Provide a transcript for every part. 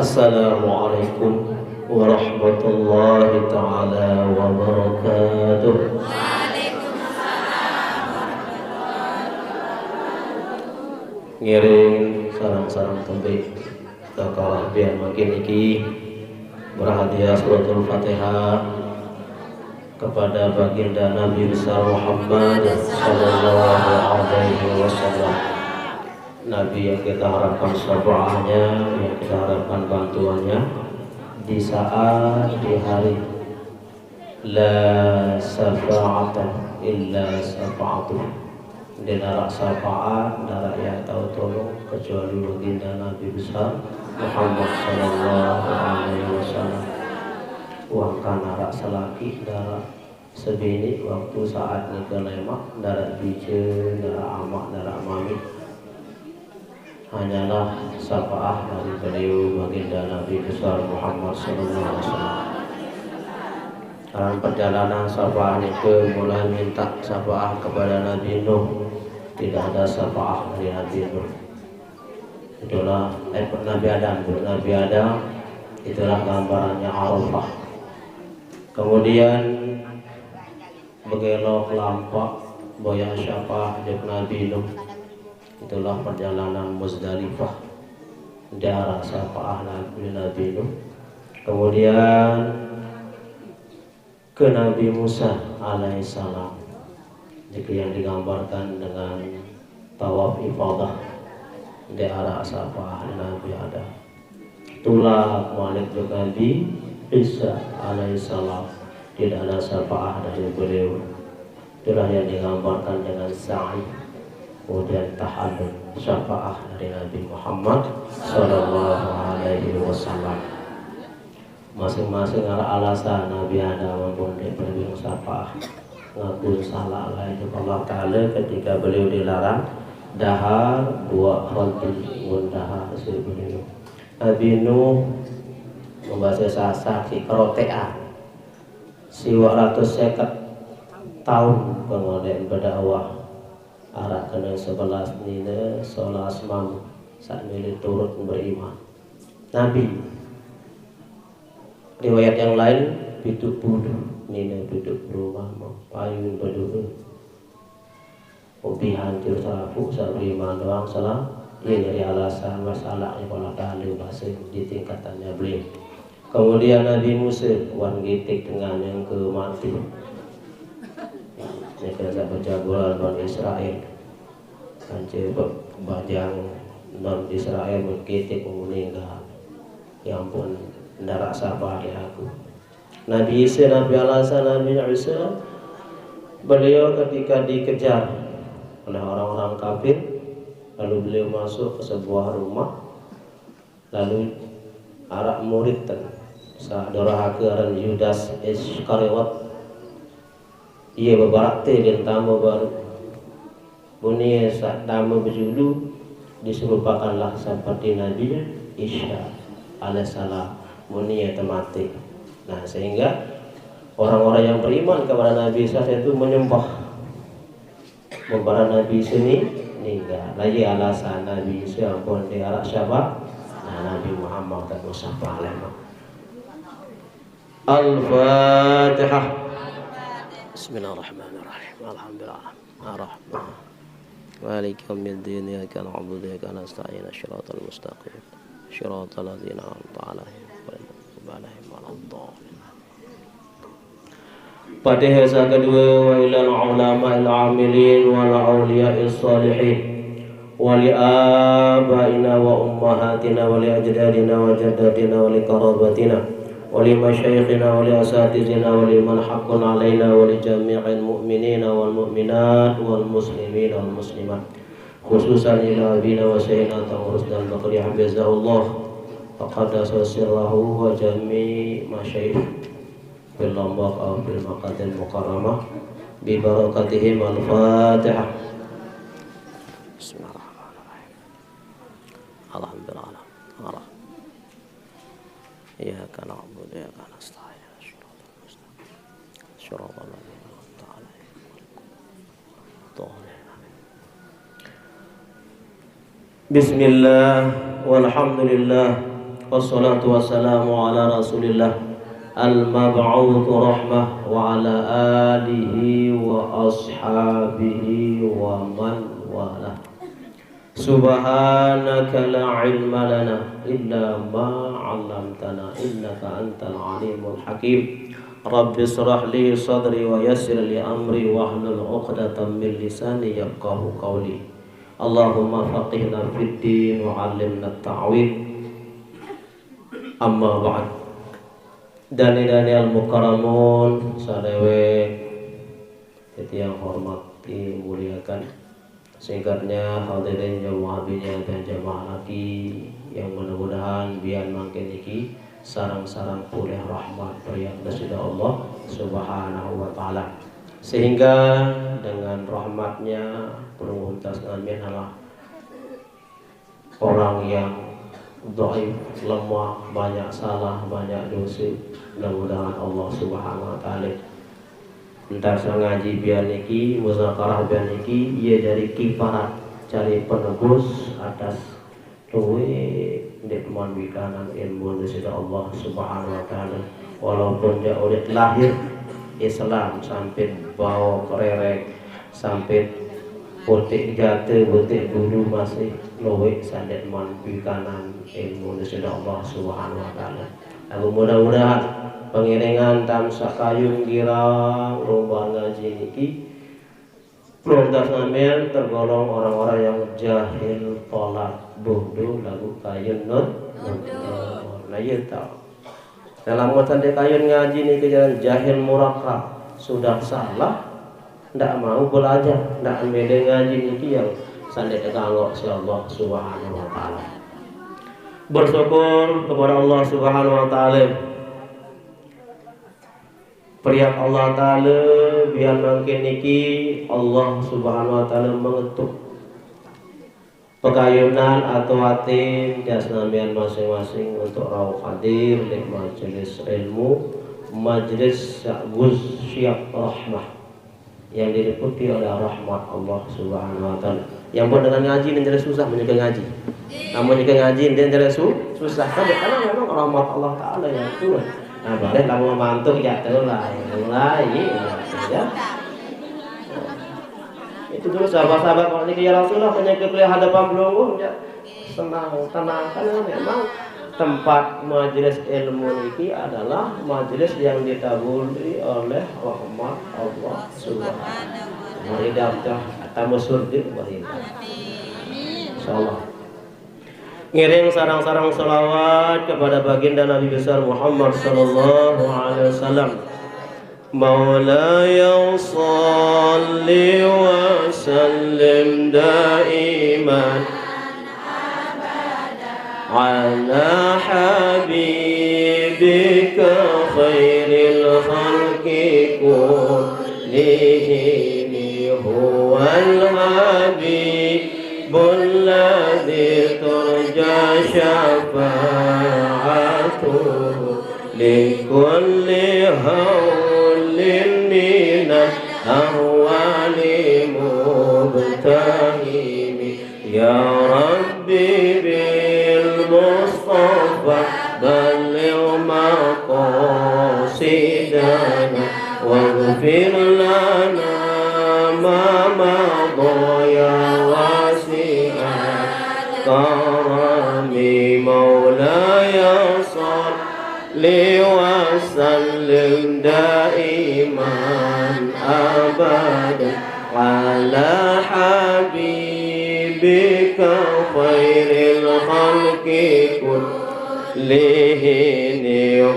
Assalamualaikum warahmatullahi ta'ala wabarakatuh. Ngiring sarang-sarang tembik takalah biar makin iki berhadiah suratul Fatihah kepada baginda Nabi besar Muhammad sallallahu alaihi wasallam. Nabi yang kita harapkan syafaatnya, yang kita harapkan bantuannya di saat di hari la syafa'ata illa syafa'atuh. Di narak syafaat, narak yang tahu tolong kecuali baginda Nabi besar Muhammad sallallahu alaihi wasallam. Wangka narak selaki, narak sebini waktu saat nikah lemak, narak bije, narak amak, narak mami. Hanyalah syafaat dari beliau baginda Nabi besar Muhammad sallallahu alaihi wasallam. Dalam perjalanan syafaat itu mulai minta syafaat kepada Nabi Nuh, tidak ada syafaat dari Nabi Nuh. Itulah Nabi Adam itulah gambarannya Arafah. Kemudian begelok lampak boya syafaat dari Nabi Nuh. Itulah perjalanan Muzdalifah, daerah syafaat Nabi Nuh. Kemudian ke Nabi Musa alaihissalam, yang digambarkan dengan tawaf ifadah di arah syafaat Nabi Adam. Itulah Malik Nabi Isa alaihissalam, tidak ada syafaat dari beliau. Itulah yang digambarkan dengan sa'i. Kemudian tahallul syafaat dari Nabi Muhammad sallallahu alaihi wasallam. Masing-masing ada alasan Nabi Adam maupun dia beliau syafaat ngaku salah itu Allah Ta'ala ketika beliau dilarang dahar dua khalqi dahar si beliau. Nabi Nuh membaca saksi kerotean siwa 150 tahun kemudian berdakwah arah kena 11 nina 11 mam saat milih turut beriman Nabi. Riwayat yang lain 70 nina duduk rumah payung berdua ubi hancur salafu beriman doang salah. Ini dari alasan masalahnya kalau kali bahasa di tingkatannya beliau. Kemudian Nabi Musa wan gitik dengan yang ke mati. Saya baca bulan non Israel, kancil bajang non Israel berkitik meninggal. Yang pun tidak sabar ya aku. Nabi Isa, Nabi Al-Hasan, Nabi Isa, beliau ketika dikejar oleh orang-orang kafir, lalu beliau masuk ke sebuah rumah, lalu arak murid saudara aran Yudas Iskariot. Ia berbakti dan tamu baru bunyi saat tamu berjulu diserupakanlah seperti Nabi Isa alaihissalam bunyi temati. Nah sehingga orang-orang yang beriman kepada Nabi Isa itu menyembah kepada Nabi sini meninggal. Lagi alasan Nabi Isa pun di arah siapa? Nah, Nabi Muhammad sallallahu alaihi wasallam. Al-Fatihah. Bismillahirrahmanirrahim. Alhamdulillah. Ar-Rahman. Maliki yaumiddin. Iyyaka na'budu wa iyyaka nasta'in. Shiratal mustaqim. Shiratal ladzina an'amta 'alaihim ghairil maghdubi 'alaihim waladdallin. Fatihah kedua wa ilal ulama'il 'amilin wal awliya'is shalihin wa li abaina wa ummahatina wa li ajdadina wa jaddatina wa li qarabatina wa li masyayikhina wa li asatizina wa li man haqqun alaina wa li jami'il mu'minina wal mu'minat wal muslimin wal muslimat khususan ila abina wa sayyidina Taurus dan Bakri Habibullah faqadasa sirrahu wa jami' masyayikh bil lambaq aw bil maqatil mukarramah bi barakatihim. Al-Fatihah. Bismillahirrahmanirrahim. Alhamdulillah. Iyyaka na'budu wa iyyaka nasta'in. Shiratal ladzina an'amta 'alaihim. Bismillah walhamdulillah wassalatu wassalamu ala rasulillah al-mab'uth rahmah wa ala alihi wa ashabihi wa man wala. Subhanaka la ilma lana illa ma 'allamtana innaka antal alimul hakim. Rabbi israh li sadri wa yassir li amri wahlul 'uqdatam min lisani yafqahu qawli. Allahumma faqihna fid din wa 'allimna at-ta'wil. Amma ba'd. Dani al-mukarramun sadewek yang hormat dimuliakan. Singkatnya hadirin jamaah bina dan jamaah laki yang mudah-mudahan biar makin iki sarang-sarang pulih rahmat dari Allah Subhanahu wa taala. Sehingga dengan rahmatnya penuntas amin adalah orang yang dhaif, lemah, banyak salah, banyak dosa. Mudah-mudahan Allah Subhanahu wa taala entar ngaji biar niki muzakarah biar niki ia dari kifarat cari penebus atas luwe dekman bikanan ilmu dari Allah Subhanahu wa taala. Walaupun dia udah lahir Islam sampai bawa kererek sampai putih jatuh putih dulu masih luwe sadekman bikanan ilmu dari Allah Subhanahu wa taala. Aku mudah-mudahan pengiringan tamsa kayung girang lomba ngaji niki Prontas ngamil tergolong orang-orang yang jahil, tolak, bodoh, lagu kayun not nah iya tau dalam muatan dia kayun ngaji niki jalan jahil murakab sudah salah ndak mau belajar ndak ambil ngaji niki yang sandek kanggo si Allah Subhanahu wa taala. Bersyukur kepada Allah Subhanahu wa taala. Priyak Allah Ta'ala biar makin niki Allah Subhanahu wa taala mengetuk pekayunan atau atin jasnamian masing-masing untuk rawuh hadir di majelis ilmu, majelis Gusyiah rahmah yang diliputi oleh rahmat Allah Subhanahu wa taala. Yang pun dengan ngaji dan jadi susah menyukai ngaji. Namun jika ngaji dan jadi susah karena memang rahmat Allah Ta'ala yang turun. Nah, boleh kamu membantu jatuh lah, mulai ya. Itu dulu sahabat-sahabat kalau ini ya Rasulullah penyakit kuliah hadapan belum ya senang tenang karena memang tempat majelis ilmu ini adalah majelis yang ditaburi oleh rahmat Allah Subhanahu wa taala. Tamu surga walidah. Insyaallah. Ngiring sarang-sarang salawat kepada baginda Nabi besar Muhammad sallallahu alaihi wasallam. Maulaya shalli wa sallim daiman ala habibika khairil khalqi kullihim huwal habibul ladzi turja syafa'atuhu likulli hawlin minal ahwali mubtahimi ya rabbi bil mustafa balligh maqasidana waghfir lana ma madha ya karami maulaya salli wa sallim daiman abadan ala habibika khairil khalqi kullihim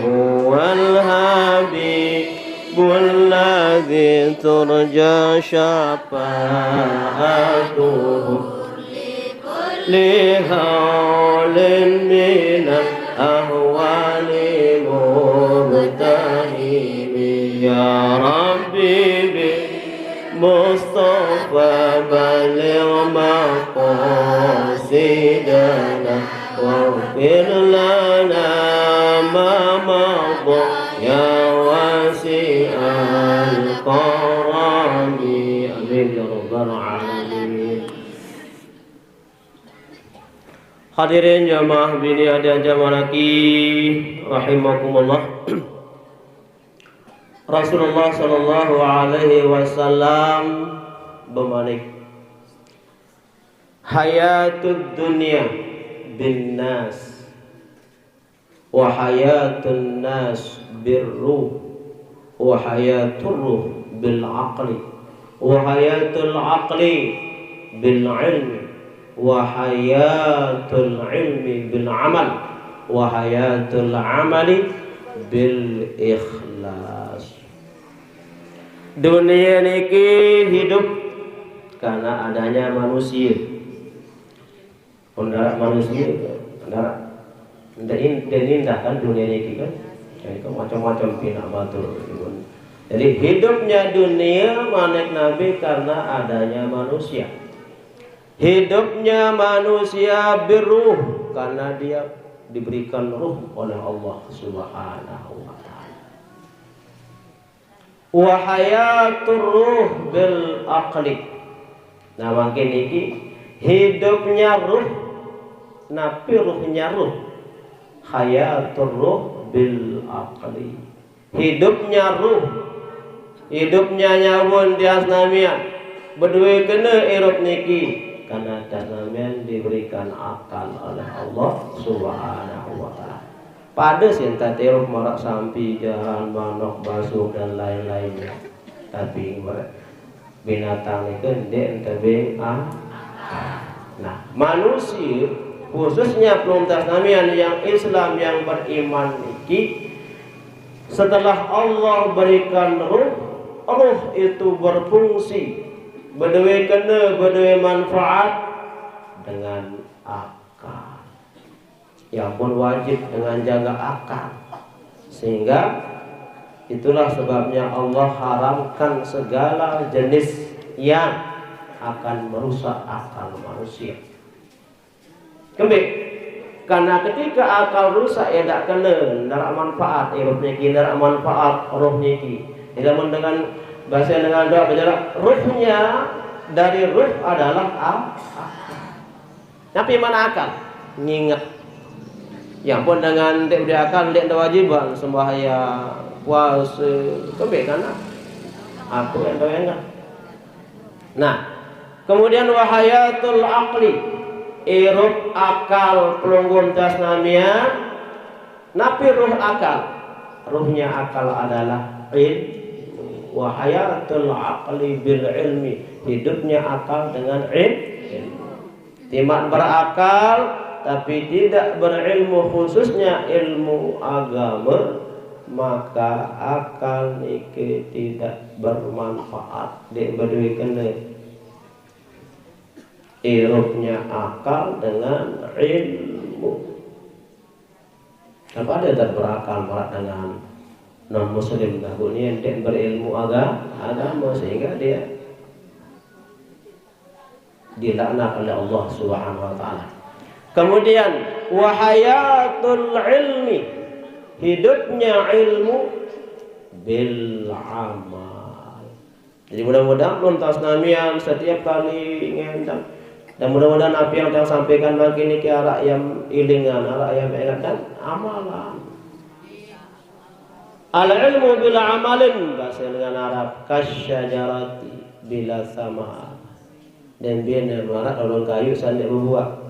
huwal habibul ladzi turja syafa'atuhu لهول من الأهوال مبتهم يا ربي بالمصطفى بلغ مقاصدنا واغفر لنا ما مضى يا واسع الكرم آمين يا رب العالمين. Hadirin jamaah bini dan jamaah laki rahimakumullah. Rasulullah sallallahu alaihi wasallam bermanik, hayatud dunya bin nas wa hayatun nas birruh wa hayatur ruh bil aqli wa hayatul aqli bil ilmi wa hayatul ilmi bil amal wa hayatul amali bil ikhlas. Dunia niki hidup karena adanya manusia. Pendarat manusia, pendarat indah kan dunia niki kan. Jadi macam-macam pinak batur. Jadi hidupnya dunia manik Nabi karena adanya manusia. Hidupnya manusia berruh karena dia diberikan ruh oleh Allah Subhanahu wa taala. Wa hayatur ruh bil aqli. Nah, makin iki hidupnya ruh, napi ruhnya ruh. Hayatur ruh bil aqli. Hidupnya ruh, hidupnya nyawun tias namian. Berdua kena irop niki. Karena dasarnya diberikan akal oleh Allah Subhanahu wa taala. Pada sinta teruk marak sampi jalan manok basuk dan lain-lainnya. Tapi binatang itu ndek ente Nah, manusia khususnya pelum tasnamian yang Islam yang beriman niki, setelah Allah berikan ruh, ruh itu berfungsi berdua kena berdua manfaat dengan akal. Yang pun wajib dengan jaga akal. Sehingga itulah sebabnya Allah haramkan segala jenis yang akan merusak akal manusia. Kembali, karena ketika akal rusak ya tak kena darat manfaat, roh niki darat manfaat roh niki. Tidak dengan bahasa dengan doa berjalan, ruhnya dari ruh adalah akal. Tapi mana akal? Ngingat. Yang pun dengan tidak berakal, tidak kewajiban sembahyang, puasa, kebaikan. Aku yang tahu ingat. Nah, kemudian wahayatul aqli, irup akal pelunggun tasnamia, napi ruh akal. Ruhnya akal adalah ilmu. Wahayatul aqli bil ilmi, hidupnya akal dengan ilmu. Tidak berakal tapi tidak berilmu, khususnya ilmu agama, maka akal niki tidak bermanfaat. Dek berdua kena irupnya akal dengan ilmu. Apa ada tak berakal marak dengan non muslim dahulunya yang berilmu agama sehingga dia dilaknat oleh Allah Subhanahu wa taala. Kemudian wahayatul ilmi, hidupnya ilmu bil amal. Jadi mudah-mudahan belum tasnamian setiap kali ngendang, dan mudah-mudahan apa yang saya sampaikan bagi ini ke arah yang ilingan, arah yang ingat dan amalan. Al-ilmu bila amalin, bahasa dengan Arab, kasyajarati bila sama. Dan biar marat orang kayu sandik berbuat.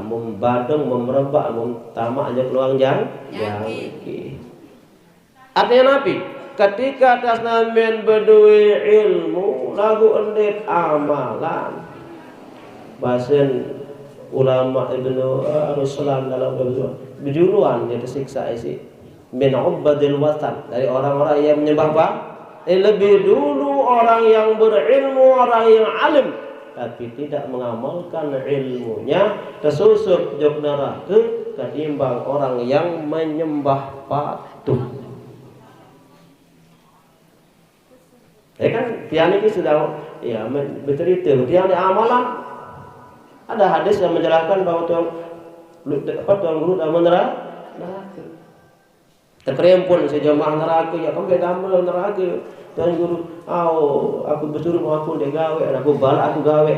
Mum badung, mum merebak, mum tamak aja keluar jang. Artinya nabi, ketika atas namian berdua ilmu, lagu endit amalan. Bahasa ulama Ibnu Ruslan dalam berjuruan dia tersiksa isi. Min ubadil watan, dari orang-orang yang menyembah Bang. Lebih dulu orang yang berilmu, orang yang alim, tapi tidak mengamalkan ilmunya, tersusuk jok neraka ketimbang orang yang menyembah patung. Ya kan, tiang ini sudah ya bercerita, tiang di amalan ada hadis yang menjelaskan bahwa Tuhan guru dalam neraka. Terkerimpun sejamaah neraka, ya kamu tambah neraka. Tuan guru, aku bersuruh aku dia gawe, aku balak aku gawe.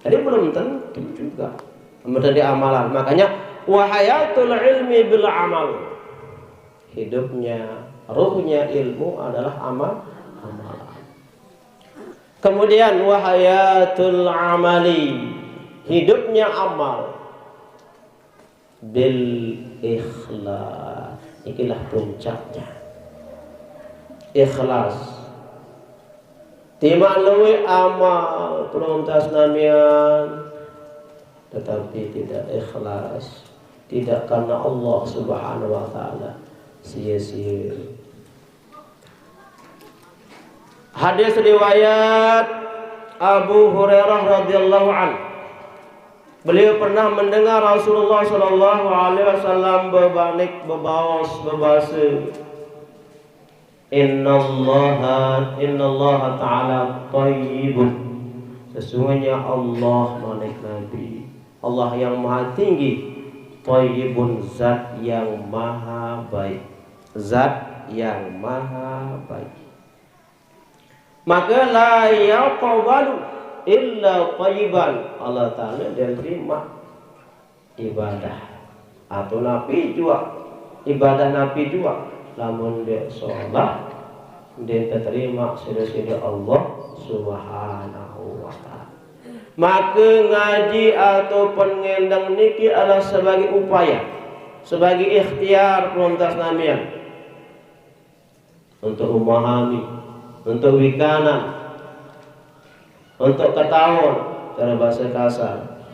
Jadi belum tentu juga. menjadi amalan. Makanya wahayatul ilmi bil amal. Hidupnya, ruhnya ilmu adalah amalan. Kemudian wahayatul amali, hidupnya amal bil ikhlas. Inilah puncaknya. Ikhlas. Timak luwe amal peruntas namian, tetapi tidak ikhlas, tidak karena Allah Subhanahu wa taala, sia-sia. Hadis riwayat Abu Hurairah radhiyallahu anhu. Beliau pernah mendengar Rasulullah sallallahu alaihi wasallam berbahasa, Innallaha ta'ala thayyibun. Sesungguhnya Allah manik Nabi, Allah yang maha tinggi, thayyibun, zat yang maha baik, zat yang maha baik. Maka la yaqbalu illa thayyiban. Allah Ta'ala dia terima ibadah atau Nabi juga, ibadah Nabi juga. Namun dia sholat, dia terima sudah Allah Subhanahu wa ta'ala. Maka ngaji atau pengendang niki adalah sebagai upaya, sebagai ikhtiar peruntas namian untuk memahami, untuk wikanan, untuk ketahuan cara bahasa kasar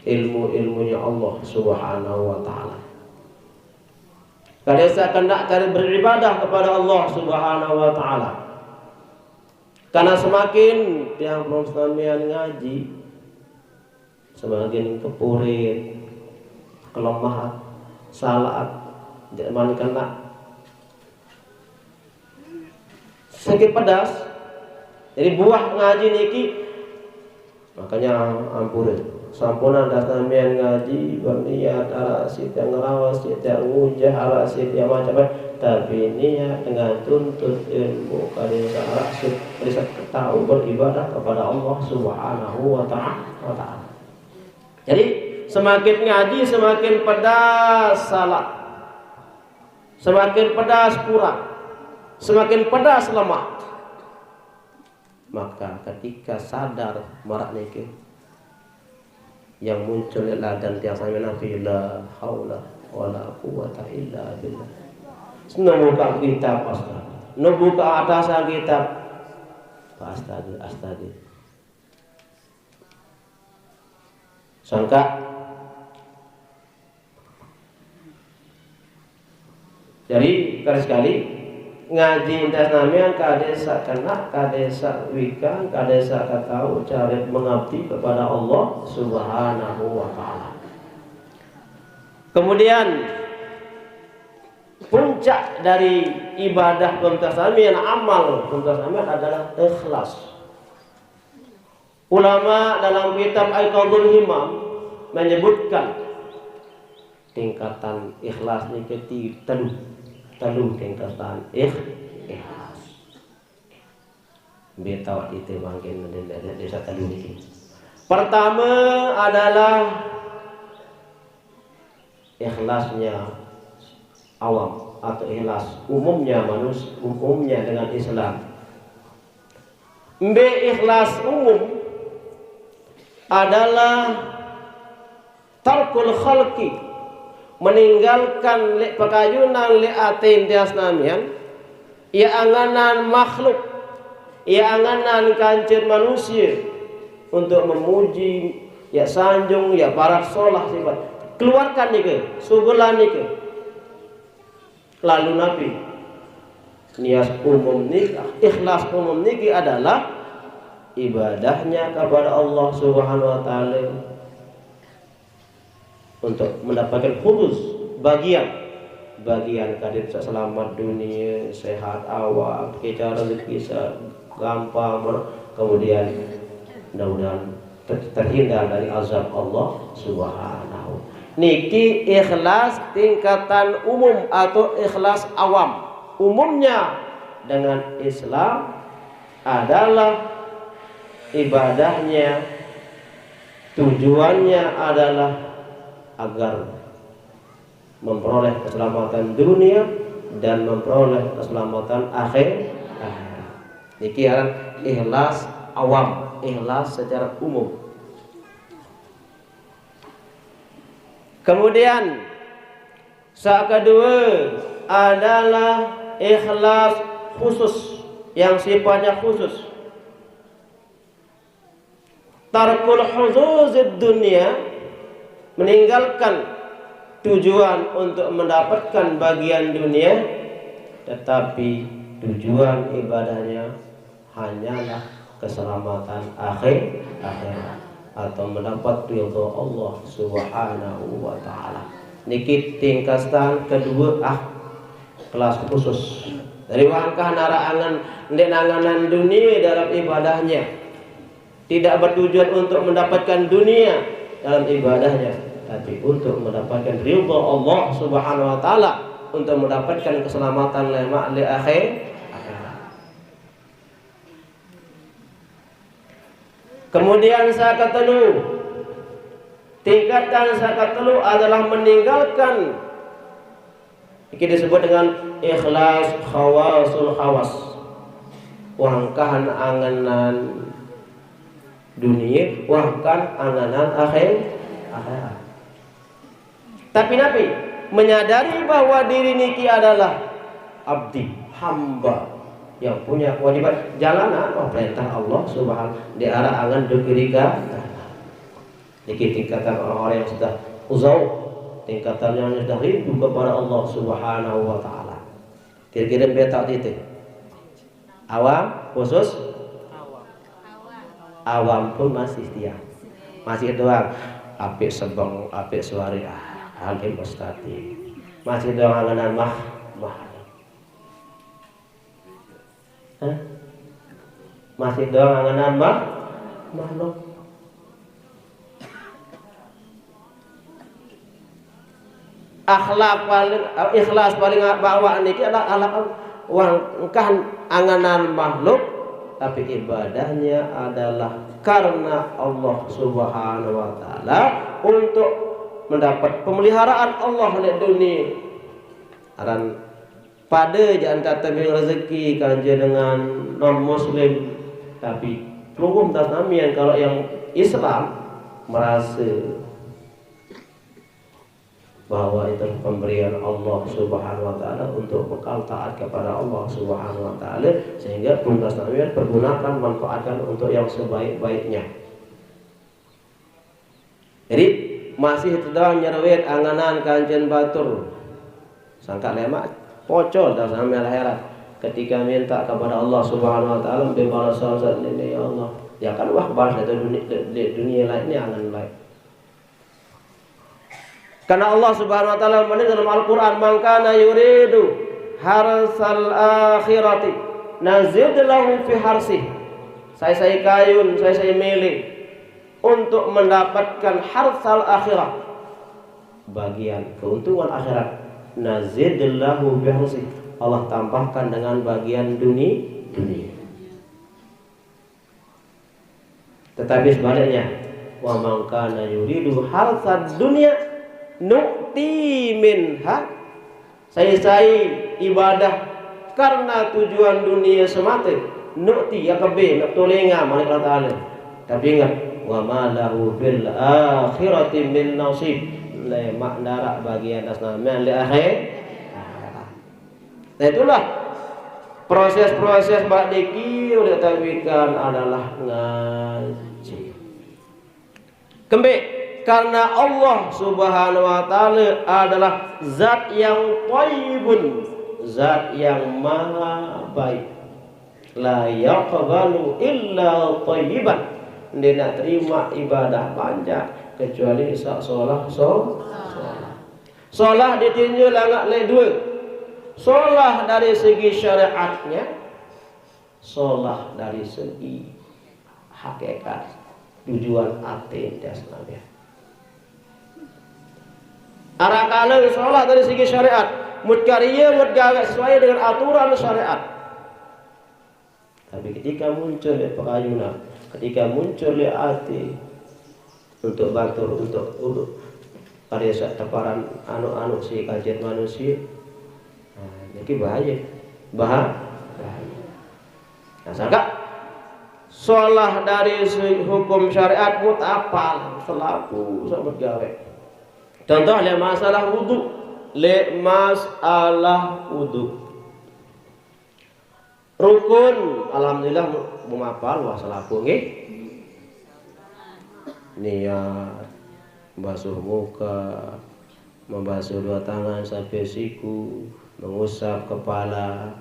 ilmu-ilmunya Allah Subhanahu wa ta'ala. Kada seakan kada beribadah kepada Allah Subhanahu wa taala. Karena semakin tiang Muslimin ngaji, semakin kepurit, kelemahan, salat, jangan kena sakit pedas. Jadi buah ngaji niki, makanya ampurin. Sampunan datang mian ngaji berniat arasid yang ngerawas, yang ngujah arasid yang macam-macam, tapi niat dengan tuntut ilmu kadesa arasid bisa tahu beribadah kepada Allah Subhanahu wa ta'ala. Jadi semakin ngaji semakin pedas salat, semakin pedas kurang, semakin pedas lemah. Maka ketika sadar marak niki yang muncul ladan tiang sampai Nabi, la haula wala quwata illa billah. Buka kitab astaga, buka atasan kitab astaga. Sangka jadi sekali ngaji intas namian kadesa kena, kadesa wikan, kadesa katau cara mengabdi kepada Allah Subhanahu wa ta'ala. Kemudian puncak dari ibadah penuntas namian, amal penuntas namian adalah ikhlas. Ulama dalam kitab Aiqadul Himam menyebutkan tingkatan ikhlas ini teluh tingkatan ikhlas. Betawat itu mungkin desa teluh ini. Pertama adalah ikhlasnya awam atau ikhlas umumnya manusia, umumnya dengan Islam. Ikhlas umum adalah tarkul khalqi, meninggalkan pakayunan atin tias namian, ia anganan makhluk, ia anganan kancir manusia untuk memuji, ya sanjung, ya parak solah sifat. Keluarkan nike, sugulan nike. Lalu Nabi nias umum nikah, ikhlas umum niki adalah ibadahnya kepada Allah Subhanahu wa ta'ala untuk mendapatkan khusus bagian kadir selamat dunia, sehat awal, cara rezeki gampang, kemudian mudah-mudahan terhindar dari azab Allah Subhanahu. Niki ikhlas tingkatan umum atau ikhlas awam. Umumnya dengan Islam adalah ibadahnya tujuannya adalah agar memperoleh keselamatan dunia dan memperoleh keselamatan akhirat. Niki ikhlas awam, ikhlas secara umum. Kemudian yang kedua adalah ikhlas khusus, yang sifatnya khusus. Tarkul huzuzid dunia, meninggalkan tujuan untuk mendapatkan bagian dunia, tetapi tujuan ibadahnya hanyalah keselamatan akhirat atau mendapat ridha Allah Subhanahu wa taala. Niki tingkatan kedua kelas khusus. Dari wangkah naraangan nanganan dunia dalam ibadahnya. Tidak bertujuan untuk mendapatkan dunia dalam ibadahnya, tapi untuk mendapatkan ridha Allah Subhanahu wa taala, untuk mendapatkan keselamatan li akhirat. Kemudian tingkatan sakatelu adalah meninggalkan, ini disebut dengan ikhlas khawasul khawas, wangkahan anganan dunia, wahkan anganan akhirat. Tapi Nabi menyadari bahwa diri niki adalah abdi, hamba yang punya kewajiban jalanan perintah Allah Subhanahu di arah angan dukirika. Niki tingkatan orang-orang yang sudah uzau, tingkatan yang sudah rindu kepada Allah Subhanahu wa taala. Kira-kira beta titik. Awam khusus, awam pun masih setia, masih doang apik sebong apik suari alim mustaqim, masih doang anganan mah masih doang anganan makhluk. Akhlak paling ikhlas paling bawa niki adalah akhlak wangkah anganan makhluk, tapi ibadahnya adalah karena Allah Subhanahu wa taala, untuk mendapat pemeliharaan Allah di dunia. Aran pada jangan kata rezeki kanja dengan non muslim, tapi pelungkum tas namian kalau yang Islam merasa bahwa itu pemberian Allah Subhanahu wa taala untuk bekal taat kepada Allah Subhanahu wa taala, sehingga tugas namian pergunakan, manfaatkan untuk yang sebaik-baiknya. Jadi masih sedang nyerwet anganan kanjen batur sangka lemak pocol dalam amal akhirat ketika minta kepada Allah Subhanahu wa taala bebalasan ini, ya Allah ya kan wah balas di dunia lainnya angan lain. Karena Allah Subhanahu wa taala menyebut dalam Al-Qur'an, "Man kana yuridu harsal akhirati nazid lahu fi harsihi." Saya kayun, saya milih untuk mendapatkan harsal akhirat, bagian keuntungan akhirat. Nazid lahu fi harsihi, Allah tambahkan dengan bagian dunia. Tetapi sebaliknya, wa man kana yuridu harsad dunya nu'ti minha, saya ibadah karena tujuan dunia semata, nu'ti ya kebe nak tolenga malaikat taala. Tapi ingat, wa ma lahu fil akhirati min nasib, la makna bagian asnaman li akhir. Nah itulah proses-proses ba'diki oleh tabikan adalah ngaji. Kembali karena Allah Subhanahu wa taala adalah zat yang thayyibun, zat yang maha baik. La yaqbalu illa thayyiban. Dia nak terima ibadah panjang kecuali solah. Solah ditinjau langak le dua. Solah dari segi syariatnya, solah dari segi hakikat tujuan hati dasarnya. Arakala sholat dari segi syariat, mudkariya mudgawe sesuai dengan aturan syariat. Tapi ketika muncul pekayunan, ketika muncul hati, untuk batur untuk karya taparan anu si kajian manusia. Jadi bahaya. Nah, sangka solah dari hukum syariat mutapal selaku sama gawe. Contoh le masalah wudu. Rukun alhamdulillah mapal wah selaku nggih. Niat membasuh muka, membasuh dua tangan sampai siku, mengusap kepala,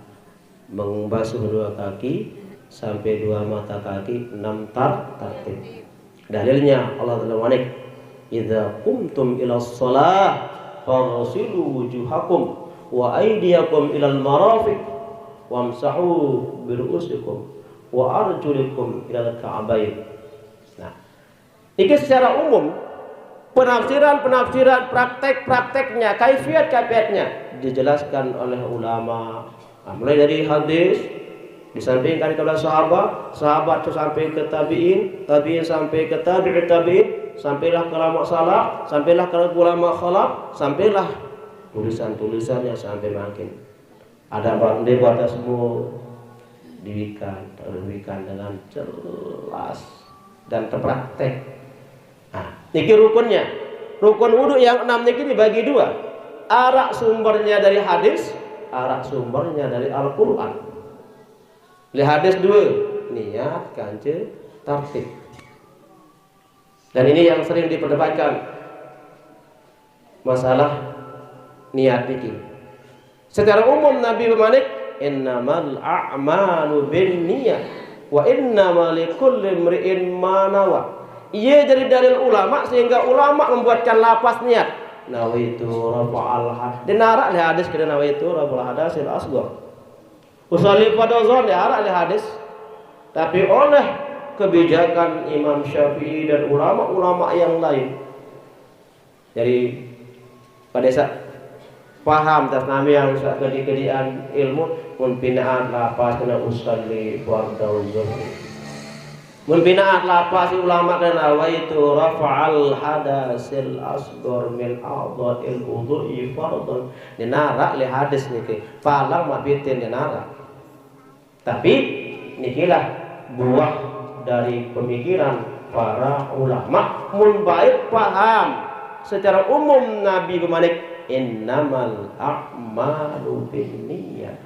membasuh dua kaki sampai dua mata kaki, 6 tartib. Dalilnya Allah Ta'ala wanik, idza qumtum ila shalah faghsilu wujuhakum wa aydiyakum ila al-marafiq wamsahu bi ru'usikum wa arjulikum ila al-ka'bayn. Nah, ini secara umum penafsiran prakteknya, kaifiatnya dijelaskan oleh ulama. Nah, mulai dari hadis disampaikan kepada sahabat sampai ke tabi'in sampai ke tabi'in, sampailah ke ulama salaf, sampailah ke ulama khalaf, sampailah tulisan-tulisannya sampai makin ada pada semua dibikan dengan jelas dan terpraktek. Nah, niki rukunnya. Rukun wudu yang 6 niki dibagi 2. Arak sumbernya dari hadis, arak sumbernya dari Al-Qur'an. Li hadis 2, niat kance tartib. Dan ini yang sering diperdebatkan masalah niat niki. Secara umum Nabi bermanik innamal a'malu binniyat wa innamal likulli imri'in ma nawa. Ia dari dalil ulama sehingga ulama membuatkan lafaz niat. Nawaitu rafa'al hadas. Dinarak li hadis kena nawaitu rafa'al hadasil asghar. Usalli pada zuhur diarak li hadis. Tapi oleh kebijakan Imam Syafi'i dan ulama-ulama yang lain. Jadi pada saat paham tas nami yang kedi-kedian ilmu mun pinaan lapas kena usalli fardhu zuhur. Mun pinaan lapas ulama kana waitu rafa'al hadasil asghar min a'dha'il wudhu'i fardhu. Dinara li hadis niki palang mabitin dinara. Tapi nikilah buah dari pemikiran para ulama mun baik paham secara umum Nabi bermanik innamal a'malu binniyat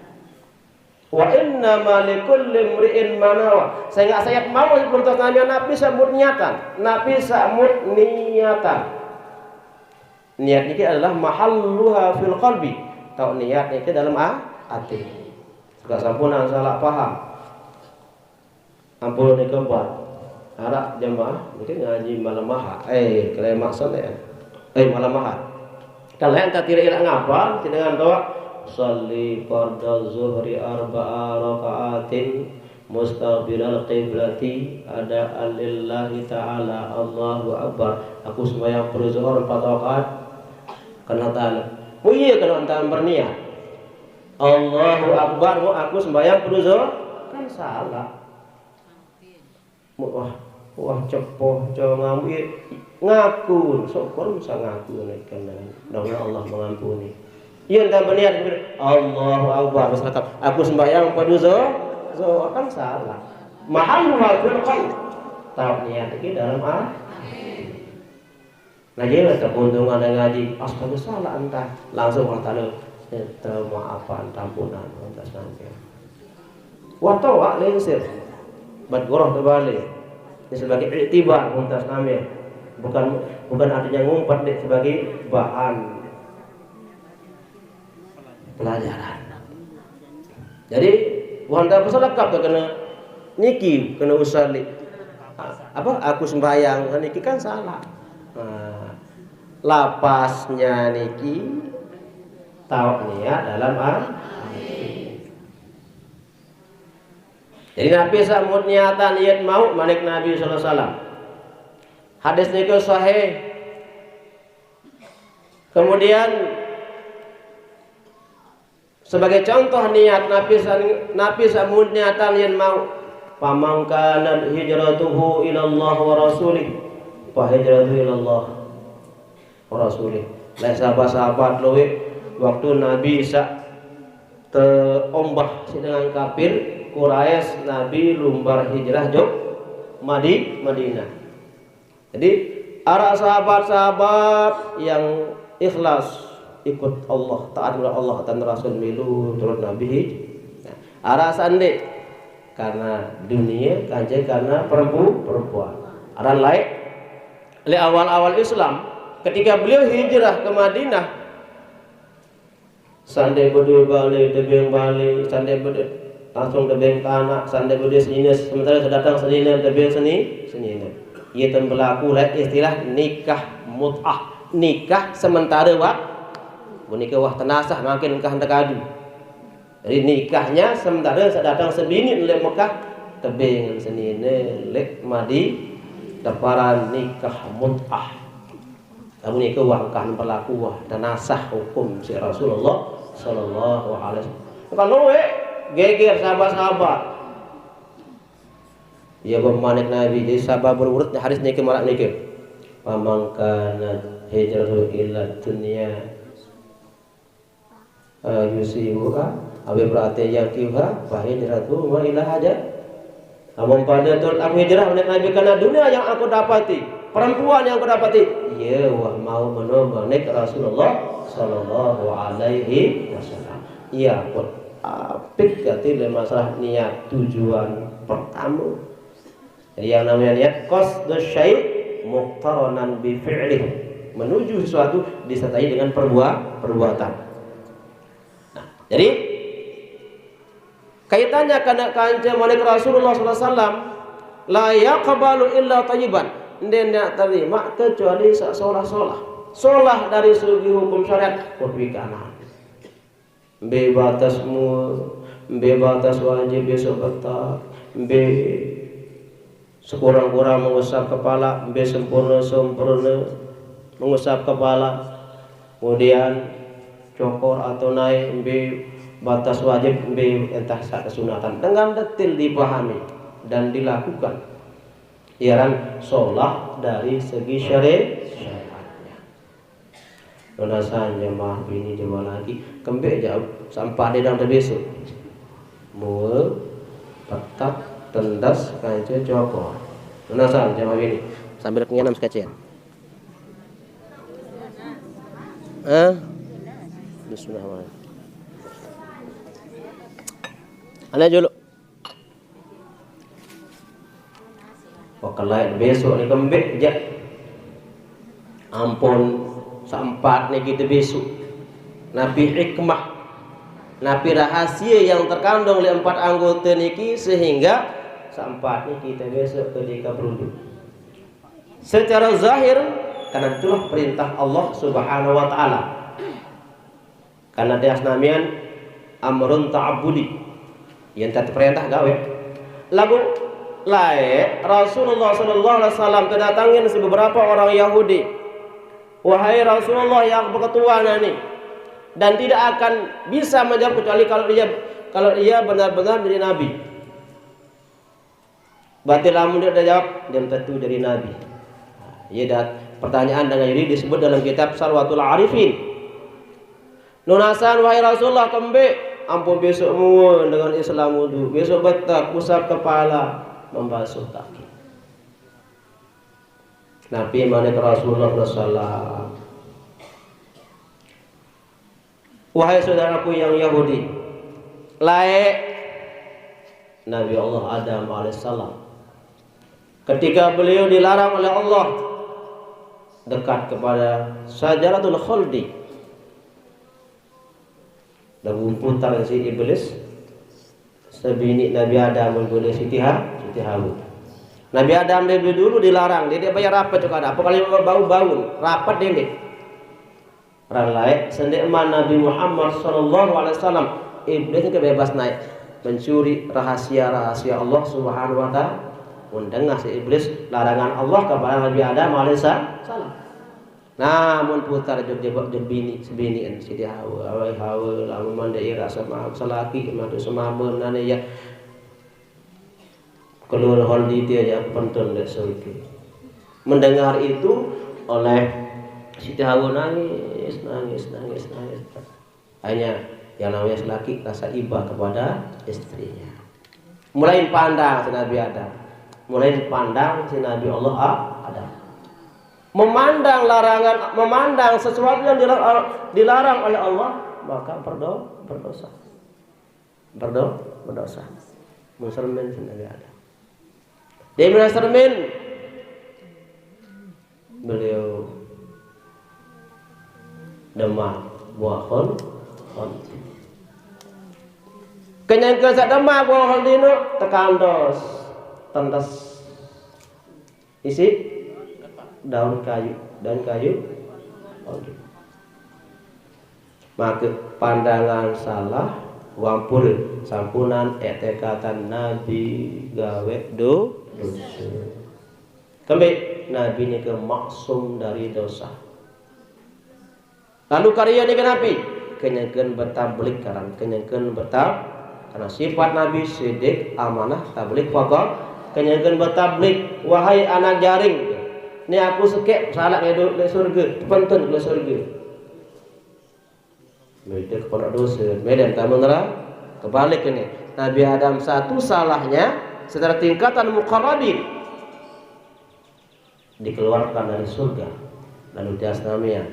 wa innamal likulli imri'in ma nawa. Saya mau sebelum tanya Nabi samut niatan. Nabi samut niatan. Niat ini adalah mahalluha fil qalbi. Tahu niat itu dalam hati. Suka sampun salah paham. Ampun ni keempat. Arak jemaah mungkin ngaji malam mahal. Kalau maksudnya malam mahal. Kalau yang tak tidak ngapal, dengan doa salli fardhu zuhri 4 rakaatin mustaqbilal qiblati ada lillahi ta'ala Allahu akbar. Aku sembahyang fardhu zuhur 4 rakaat karena ta'ala. Oh iya kalau anda berniat Allahu akbar, aku sembahyang fardhu zuhur kan salah. Wah cepoh jangan ngaku syukur bisa ngaku karena Allah mengampuni. Iya entah berniat Allahu akbar aku sembahyang pada zuhur kan salah. Mahal fil qalb. Tahu niat iki dalam Nah jadi keuntungan ngaji astaga salah entah langsung Allah Taala maafan ampunan atas sampean. Wa tawa linsir badgoroh terbalik. Ini sebagai iktibar muntas namanya. Bukan artinya ngumpat deh, sebagai bahan pelajaran. Jadi wanda pesolakap kena niki kena usali. Aku sembahyang niki kan salah. Lapasnya niki tahu niat dalam Jadi Nabi samut niatan niat mau manik Nabi sallallahu alaihi wasallam. Hadis niku sahih. Kemudian sebagai contoh niat Nabi samut niatan niat mau pamangkana hijratuhu ila Allah wa rasulih fa hijratu ilallah wa rasulih. Lai sahabat-sahabat loe waktu Nabi Isa teombah dengan kafir Quraisy, Nabi lumbar hijrah jauh Madinah. Jadi para sahabat-sahabat yang ikhlas ikut Allah, taat kepada Allah dan Rasul milu turut Nabi. Nah, alasan dek karena dunia, kanjeng karena perempuan. Aran lain le awal-awal Islam ketika beliau hijrah ke Madinah, sandai berdua balik, tebing balik, sandai berdua langsung tebing tanah, sandai berdua seninas, sementara sedatang seninas tebing seninas. Ia ten berlaku istilah nikah mut'ah, nikah sementara nikah wah tenasah makin nikah dekadu. Jadi nikahnya sementara sedatang sebini lek Mekah tebing senine lek Madi daparan nikah mut'ah. Kamu nikah wah kah berlaku wah tenasah hukum si Rasulullah sallallahu alaihi wasallam. Kalau geger sahabat-sahabat ya bermanik Nabi jadi sahabat berurut hadis nikah marak nikah. Pamangkana hijratu ila dunya yusibuha abi berarti yang kiha fa hijratu wa ila hajat. Amun pada tur aku hijrah menik Nabi karena dunia yang aku dapati, perempuan yang aku dapati. Ya wah mau menik Rasulullah sallallahu alaihi wasallam. Iya pun apik gati le masalah niat tujuan pertama. Jadi yang namanya niat qasdus syai' muqtaranan bi fi'lih, menuju sesuatu disertai dengan perbuatan. Nah, jadi kaitannya karena kanjeng malik Rasulullah sallallahu alaihi wasallam la yaqbalu illa thayyiban, tidak terima kecuali solah dari segi hukum syariat perpisahan. Bebatasmu, bebatas wajib besok betak, sekurang-kurang mengusap kepala, sempurna mengusap kepala, kemudian cokor atau naik, batas wajib, entah saat kesunatan dengan detail dipahami dan dilakukan. Iaran sholat dari segi syariatnya. Nonasan jemaah bini jemaah lagi kembali jauh sampai di dalam terbesok. Mau tetap tendas kanca cokor. Nasan jamaah ini sambil kenyanam sekecil. Bismillahirrahmanirrahim. Ana dulu. Pokalai besok ni kembek je. Ampun sampat ni kita besok. Nabi hikmah, Nabi rahasia yang terkandung oleh 4 anggota niki sehingga sampai kita besok ketika berunding. Secara zahir karena itulah perintah Allah Subhanahu wa taala. Karena dia namian amrun ta'abbudi. Yang tak perintah gawe. Lagu lae Rasulullah sallallahu alaihi wasallam kedatangin beberapa orang Yahudi. Wahai Rasulullah yang berketuaan ini, dan tidak akan bisa menjawab kecuali kalau dia benar-benar dari nabi. Berarti lamun dia jawab dia tentu dari nabi. Ya dah pertanyaan dengan ini disebut dalam kitab Salwatul Arifin. Nunasan wahai Rasulullah kembe ampun besok muun dengan Islam wudu, besok betak usap kepala, membasuh kaki. Nabi manik Rasulullah sallallahu. Wahai saudaraku yang Yahudi, lae Nabi Allah Adam alaihissalam ketika beliau dilarang oleh Allah dekat kepada Syajaratul Khuldi dan putar si iblis sebini Nabi Adam menggoda Siti Hawa. Nabi Adam lebih dulu dilarang, dia bayar rapat juga ada. Apa kali bau-bau rapat dia. Orang lain sendiri Nabi Muhammad sallallahu alaihi wasallam iblis kebebas naik mencuri rahasia-rahasia Allah Subhanahu wa taala. Mendengar si iblis larangan Allah kepada Nabi Adam alaihissalam. Namun putar jog bini sebinian si Hawa, awai Hawa lamun mandai rasa maaf selaki matu semamun nane ya keluar hol di dia yang penton dek soiki. Mendengar itu oleh Siti Hawa nangis. Hanya yang namanya laki rasa iba kepada istrinya. Mulai pandang si Nabi Adam. Mulai pandang si Nabi Allah Adam. Memandang larangan, memandang sesuatu yang dilarang oleh Allah, maka berdosa. Berdosa. Musermin si Nabi Adam. Dia Musermin, beliau demam buah khol. Kenyang sak demam buah khol dino tekandos tentas isi daun kayu maka pandangan salah wampur sampunan etekatan Nabi gawe dosa kembali Nabi ini ke maksum dari dosa. Lalu karya ini kenapi kenyangkeun bertablik karena sifat Nabi sidik amanah tablik pokok kenyangkeun bertablik wahai anak jaring ini aku sekek salah ke surga pentun ke surga beda kepada dosa medan tamu neraka kebalik ini Nabi Adam satu salahnya secara tingkatan muqarrabin dikeluarkan dari surga lalu jasnamian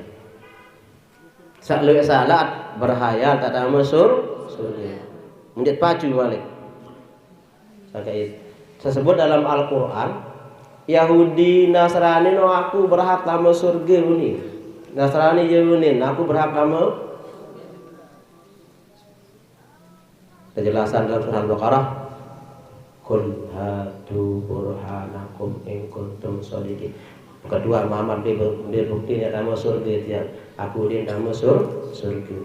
saklu salat berhayal tak ada masuk surga menjadi pacu balik sampai tersebut dalam Al-Qur'an Yahudi Nasrani no aku berhak lama surga ini Nasrani jauhin aku berhak lama kejelasan dalam surah Al-Baqarah kul hatu burhanakum in kuntum shadiqin kedua Muhammad dia bukti dia nama surga dia aku dia nama surga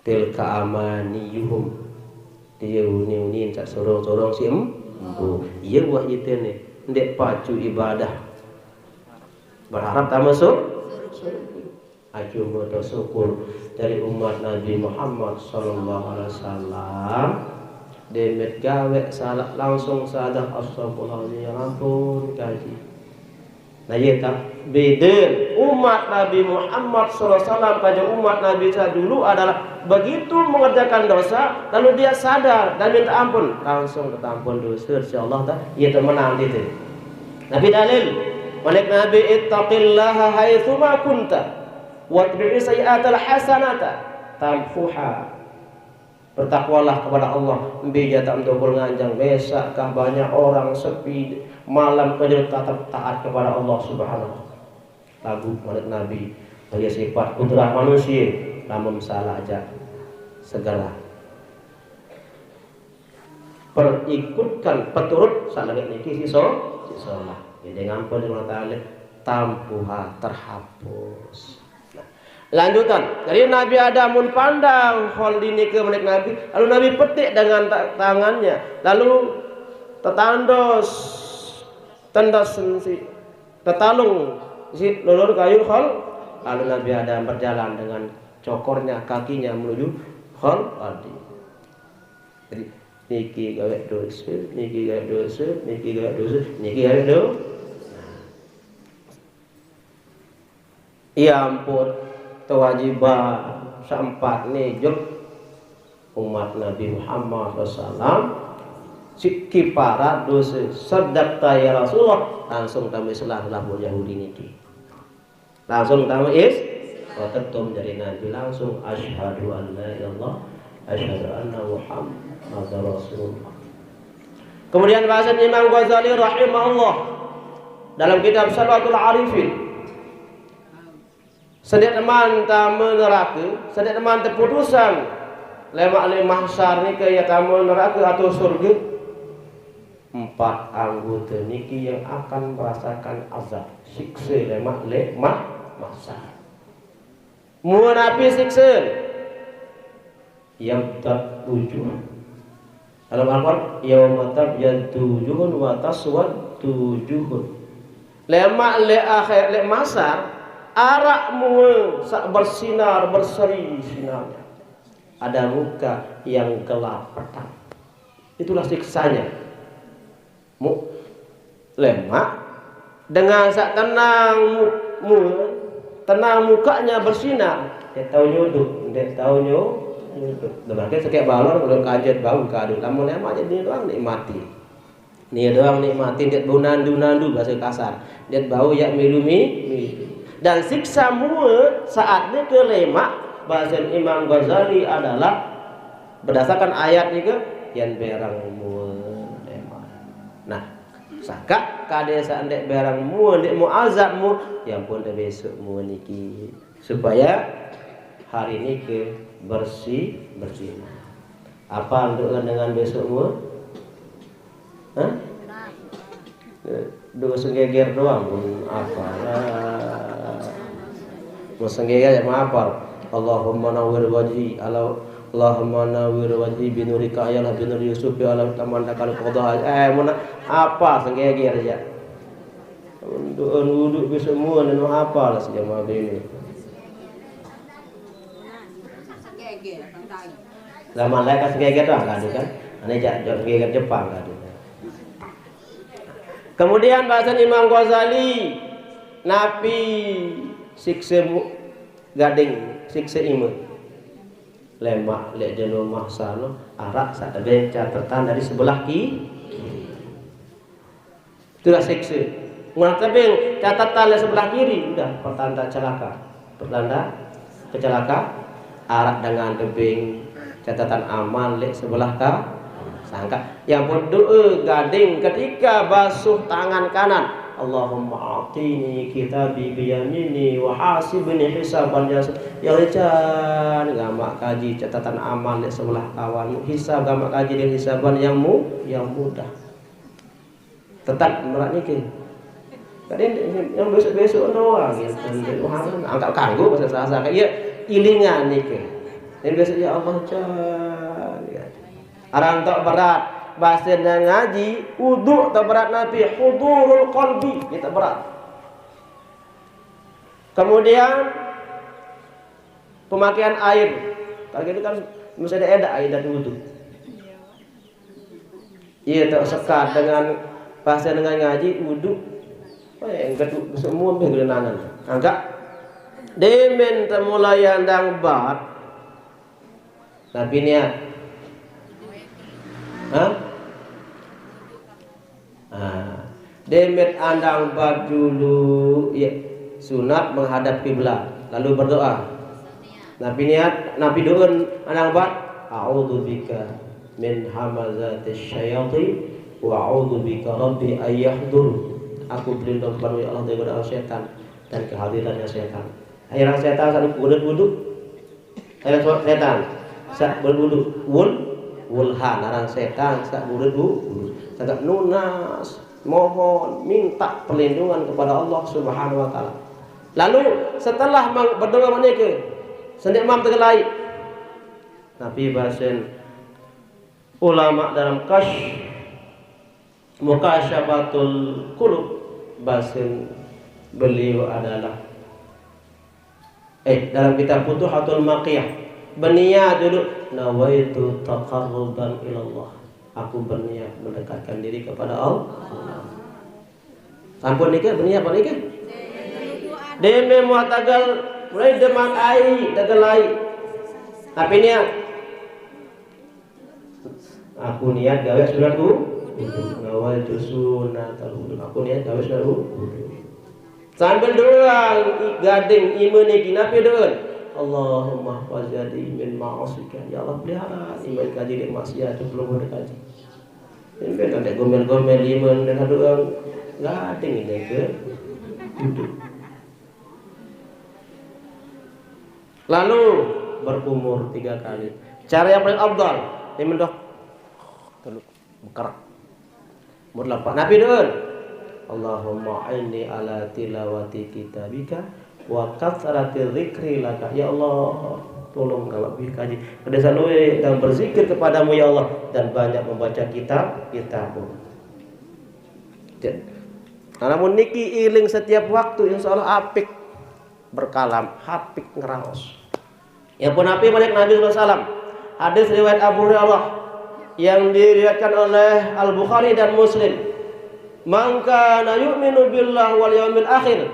tilka amaniyuhum dia uni tak sorong si iya buat itu nih ndek pacu ibadah berharap tak masuk acu moto syukur dari umat Nabi Muhammad sallallahu alaihi wasallam demet gawe salah langsung sadah astagfirullahaladzim ya ampun kaji. Nah ya tak beda umat Nabi Muhammad SAW pada umat Nabi dulu adalah begitu mengerjakan dosa lalu dia sadar dan minta ampun langsung ketampun dosa insyaallah tak ia menang itu. Nabi dalil Malik Nabi ittaqillaha haitsuma kunta watbi'i sayyi'atal hasanata tamfuha. Bertakwalah kepada Allah. Bija tak mendukul nganjang besakkah banyak orang sepi malam kerja tetap taat kepada Allah Subhanahu. Lagu Malik Nabi bagi sifat kudrah manusia namun salah aja segala perikutkan peturut salangit niki sisolah. Jadi ngampun dengan ta'ala tampuha terhapus. Lanjutan dari Nabi Adam mun pandang hal dini ke Malik Nabi lalu Nabi petik dengan tangannya lalu tetandos tendas si tetalung si lulur kayu hal lalu Nabi Adam berjalan dengan cokornya kakinya menuju hal tadi. Jadi niki gawe dosa niki gawe dosa niki gawe dosa niki gawe dosa. Ya ampun kewajiban seempat nijuk umat Nabi Muhammad SAW si para dosa sadaqta ya Rasulullah langsung kami selah Yahudi niki langsung kami watetum dari Nabi langsung asyhadu an la ilallah asyhadu anna Muhammadar Rasulullah. Kemudian bahasa Imam Ghazali rahimahullah dalam kitab Salatul Arifin sedik teman tamu neraka, sedik teman terputusan lemak mahsyar ni ke ya tamu neraka atau surga. 4 anggota niki yang akan merasakan azab siksa lemak mahsyar. Munafi siksa yang tak tujuh. Dalam Al-Qur'an yauma tabyaddu wujuhun wa taswaddu wujuhun. Lemak le akhir le mahsyar arakmu sak bersinar berseri sinarnya. Ada muka yang gelap petang. Itulah siksanya. Lemak dengan sak tenang mukanya bersinar. Dia tahu nyuduk, dia tahu nyuduk. Demakai sekek balon kalau kajet bau kadu. Lamun emak jadi doang nikmati. Nih doang nikmati dia bau nandu bahasa kasar. Dia bau yak milu. Dan siksa mulut saat dia ke lemak bahasa Imam Ghazali adalah berdasarkan ayat juga yang berang mulut lemak. Nah, sakak kade sandek berang mulut dek mu azabmu yang pun dah besok mu niki supaya hari ini ke bersih. Apa dengan besokmu? Hah? Dua senggeger doang pun apa? Mau senggeger apa apa? Allahumma nawwir wajhi Allahumma nawwir wajhi binurika ya binur Yusuf ya Allah tamandakal qadha. Mana apa senggeger aja. Duduk besokmu dan apa lah sejamaah ini. Zaman lain kan segeger lah kan. Ini jauh segeger Jepang kan. Kemudian bahasan Imam Ghazali napi siksa gading siksa imut lemak lek jeno mahsano arak sak ada catatan dari sebelah kiri. Itulah siksa. Mun tabeng catatan dari sebelah kiri udah pertanda celaka. Pertanda kecelakaan arak dengan tebing catatan amal lek sebelah sangka yang berdoa gading ketika basuh tangan kanan Allahumma a'tini kitabi biyamini wa hasibni hisaban ya recan gamak kaji catatan amal lek sebelah kawan hisab gamak kaji dan hisaban yang mudah tetap merak niki kadang yang besok-besok doang gitu angkat kanggo bahasa sasa kayak ilingan niki dan besok ya Allah Arang tak berat bahasa ngaji wudu tak berat Nabi hudurul qalbi kita berat. Kemudian pemakaian air kalau gitu kan mesti ada air dan wudu. Iya tak sekat dengan bahasa dengan ngaji wudu yang kedua semua begelenangan angkat demen temulai andang bat tapi niat demet andang bat dulu ya sunat menghadap kiblat lalu berdoa nabi niat nabi doon andang bat a'udzubika min hamazatis syayatin wa a'udzubika rabbi ayyahdur aku berlindung kepada Allah dari godaan setan dan kehadirannya setan akhirnya setan saat wudhu setan saat berwudhu wulhan arang setan sak burudu sagak nunas mohon minta perlindungan kepada Allah Subhanahu wa taala. Lalu setelah berdoa menika sendek mam tegelai Nabi bahasan ulama dalam mukasyafatul qulub bahasan beliau adalah dalam kitab Futuhatul Maqiyah berniat dulu nawaitu taqarruban ilallah aku berniat mendekatkan diri kepada Allah. Sampun nikah berniat apa nikah? Deme muatagal mulai demak ai tegelai. Tapi niat aku niat gawe surat nawaitu sunatal wudu aku niat gawe surat wudu. Sambil doa gading iman iki napi doa Allahumma wajadi min ma'asika ya Allah pelihara iman kaji dek maksiat itu belum ada kaji ini kan ada gomel-gomel iman dan ada orang gading ini ke duduk lalu berkumur 3 kali cara yang paling afdal ini mendok bekerak murlapak nabi doon Allahumma inni ala tilawati kitabika wa katsaratir dzikri laka ya Allah tolong kalau kaji kedesan we dan berzikir kepadamu ya Allah dan banyak membaca kitabmu. Namun niki iling setiap waktu insyaallah apik berkalam apik ngeraos ya pun api banyak Nabi sallallahu alaihi wasallam hadis riwayat Abu Hurairah yang diriwayatkan oleh Al-Bukhari dan Muslim Man kana yu'minu billahi wal yaumil akhir.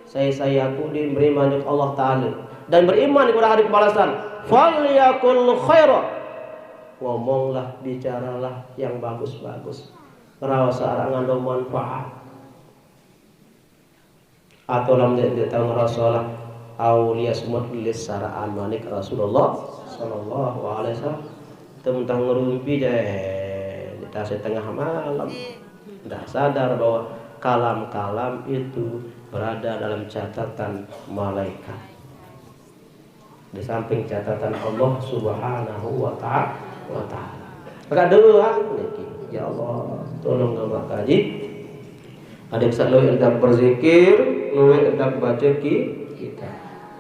Saya beriman kepada Allah Ta'ala dan beriman kepada hari pembalasan. Falyakul khaira. Ngomonglah, bicaralah yang bagus-bagus. Ngerasa ngandung manfaat. Atau lam dia tahu ngerasa aulia semut lilis saraan manik Rasulullah sallallahu alaihi wasallam tentang ngerumpi kita setengah malam tidak sadar bahwa kalam-kalam itu berada dalam catatan malaikat di samping catatan Allah Subhanahu wa ta'ala. Maka doa ya Allah tolong nama kaji adik selalu hendak berzikir lu hendak baca kita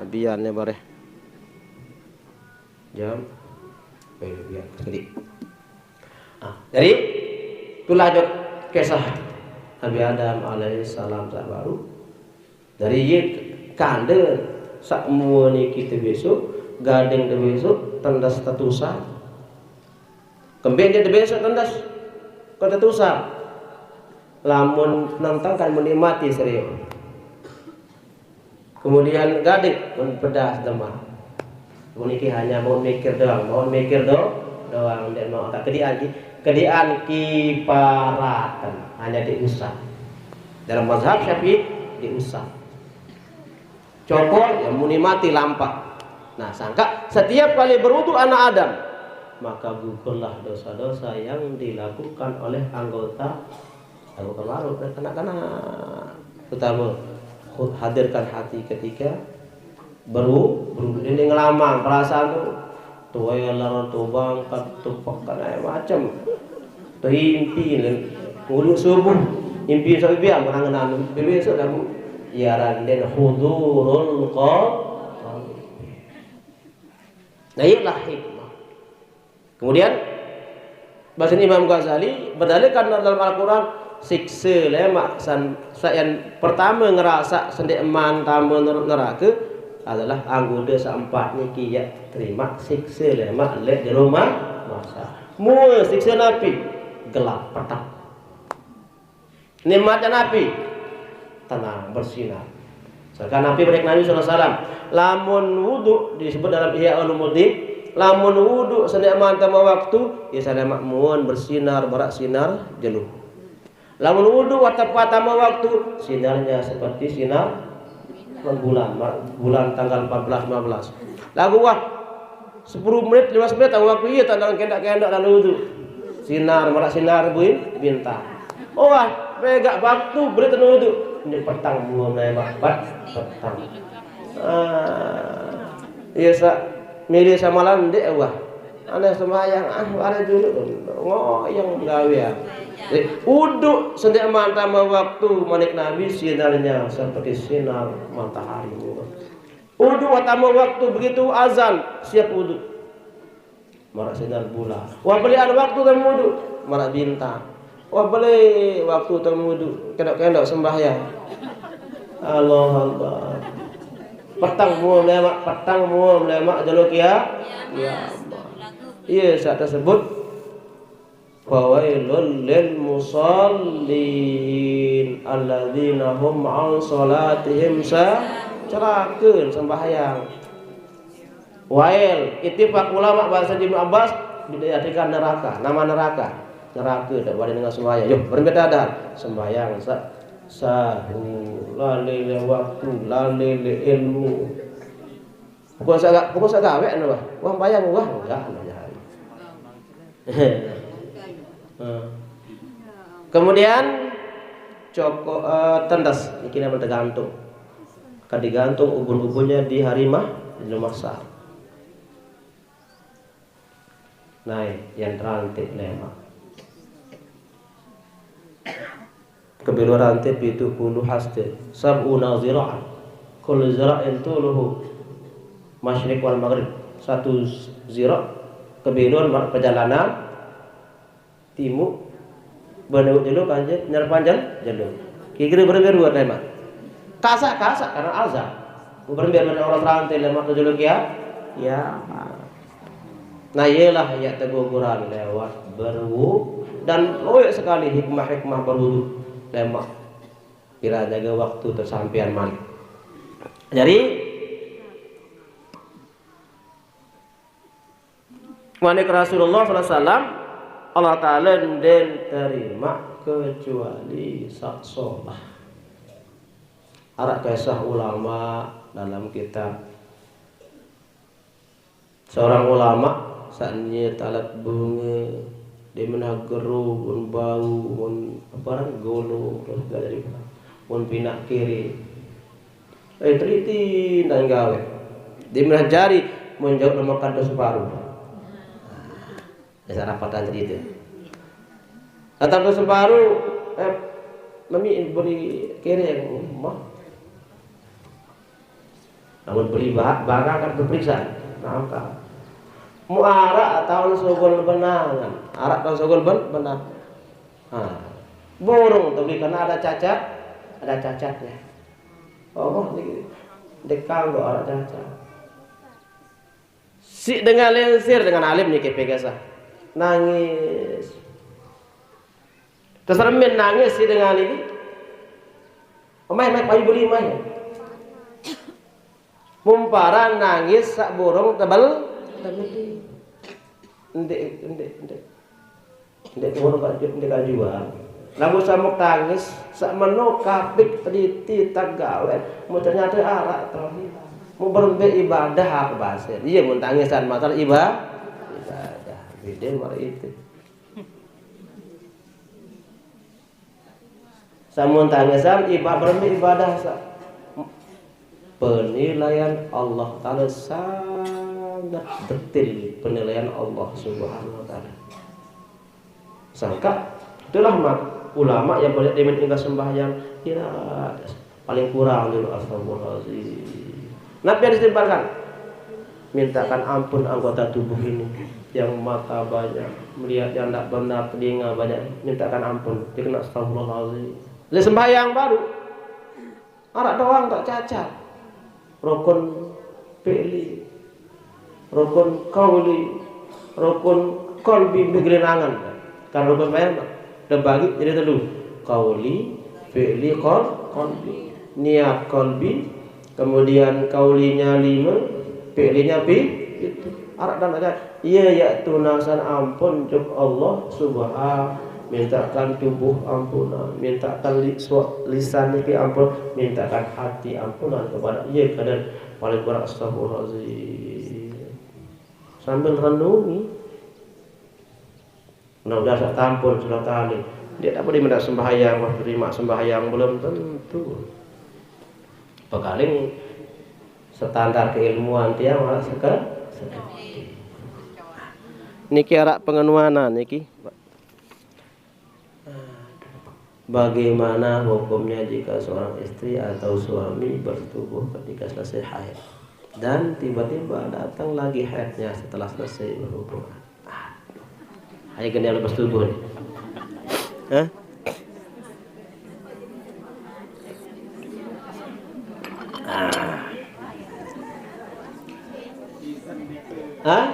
biarnya bareh jam biar sedikit. Jadi itu lanjut kisah Nabi Adam alaihissalam tak baru dari ye kande sakmua ni kita besok gading de besok tandas tatusa kembali dia de besok tandas kau tatusa lamun nantang kan menikmati serius kemudian gading pun pedas demam meniki hanya mau mikir doang dan mau tak kedian kiparatan hanya diusap dalam mazhab Syafi'i diusap cokol yang menikmati lampak. Nah sangka setiap kali berwudu anak Adam maka gugurlah dosa-dosa yang dilakukan oleh anggota baru kanak-kanak terutama hadirkan hati ketika berwudu ini ngelamang perasaan tuh lar tuh bangkat tuh pakan macam tuh impi ngulu subuh impi sampai biar menangan besok kamu ya randen hudurul qalbi. Nah itulah hikmah. Kemudian bahasa Imam Ghazali berdalilkan dalam Al-Quran siksa lemak yang pertama ngerasa sendiri eman tamu neraka adalah anggota seempat niki ya terima siksa lemak lek di rumah masa mua siksa napi gelap petang nikmatnya napi tenang bersinar. Sekarang Nabi berikan Nabi SAW lamun wudu disebut dalam Ihya Ulumuddin lamun wudu sendiri eman tamu waktu ya saya makmun bersinar barak sinar jeluh. Lamun wudu watama waktu sinarnya seperti sinar bulan tanggal 14-15. Lagu wah 10 menit 15 menit waktu iya tandang kendak-kendak lalu wudu. Sinar marak sinar bintang. Oh wah pegak waktu beri tanu wudu. Ini petang mulai petang. Iya sa milih sama landek wah. Ana sembahyang ada dulu ngoyong gawe ya. Uduk sendiri mantama waktu manik Nabi sinarnya seperti sinar matahari. Uduk watama waktu begitu azan siap uduk. Marak sinar bulan. Wah belian waktu temu uduk marak bintang. Wah beli waktu temu uduk kendok-kendok sembahyang. Allah Allah. Petang mu lemak jaluk ya. Ya. Iya saat tersebut fawailul lil musallin alladzina hum an salatihim cerakeun sembahyang. Wail ittifaq ulama bahasa Ibnu Abbas diartikan neraka, nama neraka. Neraka dak bari dengan sembahyang. Yuk berbeda dah sembahyang lalele waktu lalele ilmu. Pukul sagak gawe anu wah bayang wah enggak. Kemudian tendas ini namanya tergantung kan digantung ubun-ubunnya di harimah di rumah sah naik yang rantai lemak kebiru rantai itu puluh haste sab'una zira'an kullu zira'in tuluhu masyriq wal maghrib satu zira' kebiruan perjalanan timur bener dulu kanjeng nyerpanjang jalur kira berberu lemak kasak karena azab berberu orang rantai lemak jalur ya nah iyalah ya teguguran lewat berwu dan loyak sekali hikmah berwudu lemak kira jaga waktu tersampian malik. Jadi manik Rasulullah SAW Allah Ta'ala den terima kecuali saksolah. Arak kisah ulama dalam kitab seorang ulama saatnya talat bunga di menageru pun bau pun apa golo terus dari pun pinak kiri teliti dan gawe di menajari menjauh nama kado separuh dasar rapatan tadi itu datang ke separuh mami beri kiri yang mah namun beri barang akan berperiksa nangka muara tahun sogol benangan arak tahun sogol benang borong tapi karena ada cacatnya dekang do arak cacat si dengan lensir dengan alim nih kepegasa nangis tersermin nangis si dengan ini omai payu beli mai mumparan nangis sak borong tebal ndek borong kajuan lagu samuk tangis sak meno kapik teliti tagawen mau ternyata arak terus mau berembe ibadah hak basir iya mun tangisan masalah ibadah beda mari itu samun tangisan berembe ibadah penilaian Allah Ta'ala sangat detil penilaian Allah Subhanahu wa Ta'ala. Sangka itulah ulama yang banyak diminta sembahyang ya paling kurang dulu astagfirullahaladzim. Nabi yang disimpankan mintakan ampun anggota tubuh ini yang mata banyak melihat yang tidak benar telinga banyak mintakan ampun dikena astagfirullahaladzim. Lihat sembahyang baru arak doang tak cacat rukun fi'li rukun qauli rukun qalbi begelenangan kan rukun bayang udah bagi jadi telu qauli fi'li qalbi niat qalbi kemudian qaulinya 5 fi'linya itu arak dan aja iya ya tunasan ampun cuk Allah subhanahu mintakan tubuh ampunan, mintakan lisan iki ampun, mintakan hati ampunan kepada iya kadang paling kurang astagfirullahaladzim sambil renungi udah sak tampun sudah tali dia tak boleh minta sembahyang terima sembahyang belum tentu pekaling standar keilmuan tiang malah sekarang niki arak pengenuanan niki bagaimana hukumnya jika seorang istri atau suami bersetubuh ketika selesai haid dan tiba-tiba datang lagi haidnya setelah selesai berhubungan? Hanya kena yang bersetubuh nih. Hah? Hah?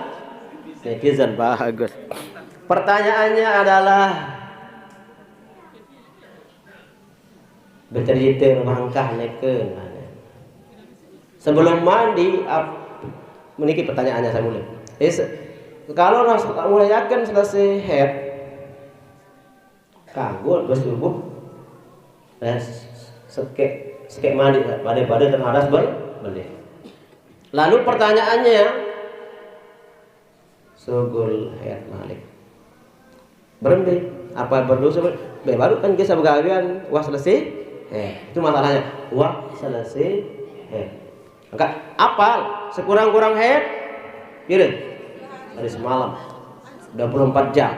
Netizen bagus. Pertanyaannya adalah bercerita mangkah neken sebelum mandi meniki pertanyaannya saya mulai kalau mulai yakin selesai haid kagul bersubuh sekek mandi pada terhadas balik lalu pertanyaannya sugul haid malik berhenti apa berdosa baru kan kisah begawian wah selesai itu masalahnya wah selesai enggak apal sekurang-kurang head kira dari semalam 24 jam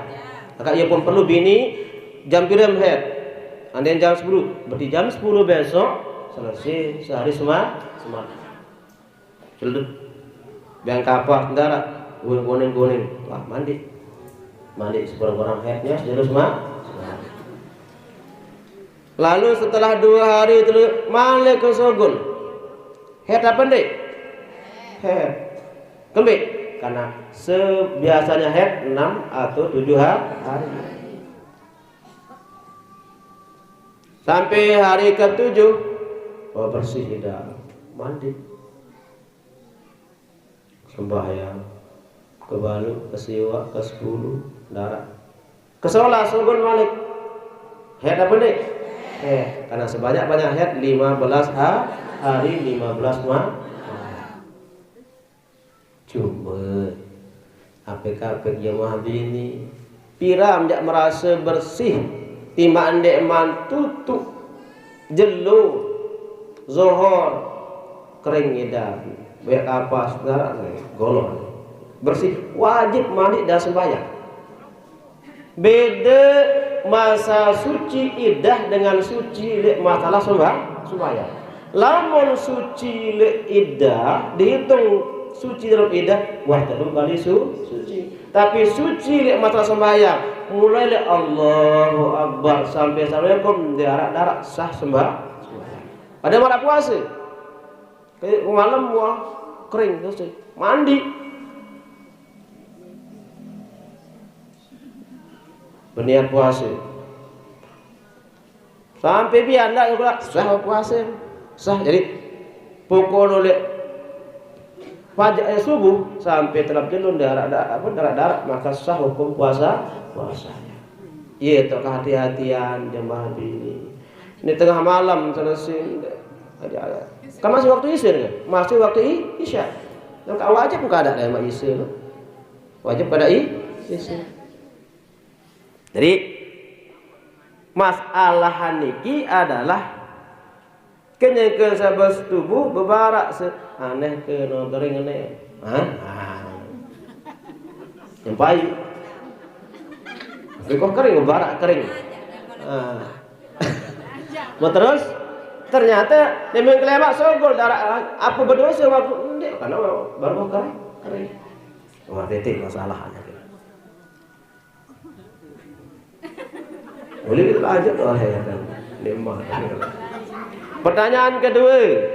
maka ia pun perlu bini jam kirim head andai jam 10 berarti jam 10 besok selesai sehari semalam celut biang kapas ndara kuning wah mandi sekurang-kurang headnya terus lalu setelah 2 hari itu malik ke sogul head apa ndek head kembali karena biasanya head 6 atau 7 hari Sampai hari ke-7 bersih dah, mandi, sembahyang, ke Balu, ke Siwa, ke 10, darat, ke Sholat, Subuh balik. Head apa nih? Karena sebanyak-banyak head 15 hari 15 malam. Cuma apik-apik jemaah bini piram jak merasa bersih timbang dek man tutup jelu zohor kering edan baik apa saudara golong bersih wajib mandi dan sembahyang. Beda masa suci idah dengan suci lek masalah sembahyang. Lamun suci lek idah dihitung suci dalam idah wahdatu kali suci. Tapi suci lek masalah sembahyang mulai lek Allahu Akbar sampai Assalamualaikum darat sah sembahyang. Ada malam puasa kayak malam wah kering terus mandi berniat puasa sampai biar ndak juga sah puasa sah. Jadi pukul oleh Fajar subuh sampai terap jelun darat maka sah hukum puasanya. Iya itu kehati-hatian jemaah ini. Ini tengah malam selesai. Kan masih waktu isya kan? Masih waktu isya. Dan wajib bukan ada yang isya. Wajib pada isya. Jadi masalah niki adalah kenyangkeun sabas tubuh bebarak aneh ke no kering aneh yang payu kok kering bebarak kering mau terus ternyata memang kelemak sogol darah apa berdosa waktu ini karena baru kering wah titik masalahnya boleh kita lanjut ya kan lemah. Pertanyaan kedua,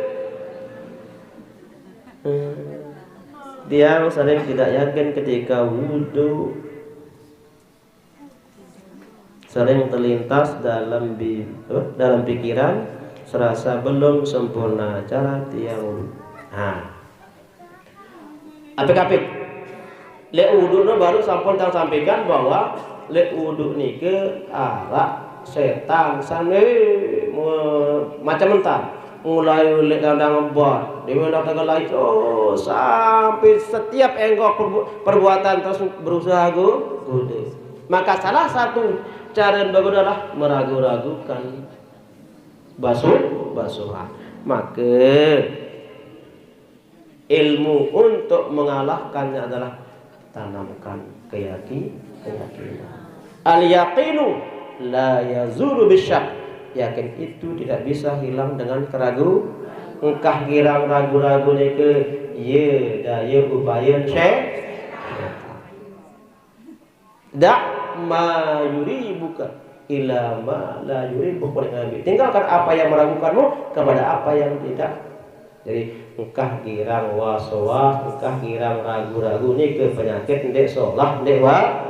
dia sering tidak yakin ketika wudhu, sering terlintas dalam pikiran, serasa belum sempurna cara tiang wudhu. Apik-apik, lek wudhu baru sampun sampaikan bahwa lek wudhu ni ke arah setan sana macam mentah mulai lek kandang buat di mana kagak lain sampai setiap enggok perbuatan terus berusaha gede. Maka salah satu cara yang bagus adalah meragu-ragukan basuhan. Maka ilmu untuk mengalahkannya adalah tanamkan keyakinan. Al-yaqinu la yazulu bisyak. Yakin itu tidak bisa hilang dengan keraguan. Engkah girang ragu-ragu ni ke ye daya upaya syaitan. Dak ma yuribuka ila ma la yuribuka. Tinggalkan apa yang meragukanmu kepada apa yang tidak. Jadi engkah girang was-was, engkah girang ragu-ragu ni ke penyakit ndek solah ndek wa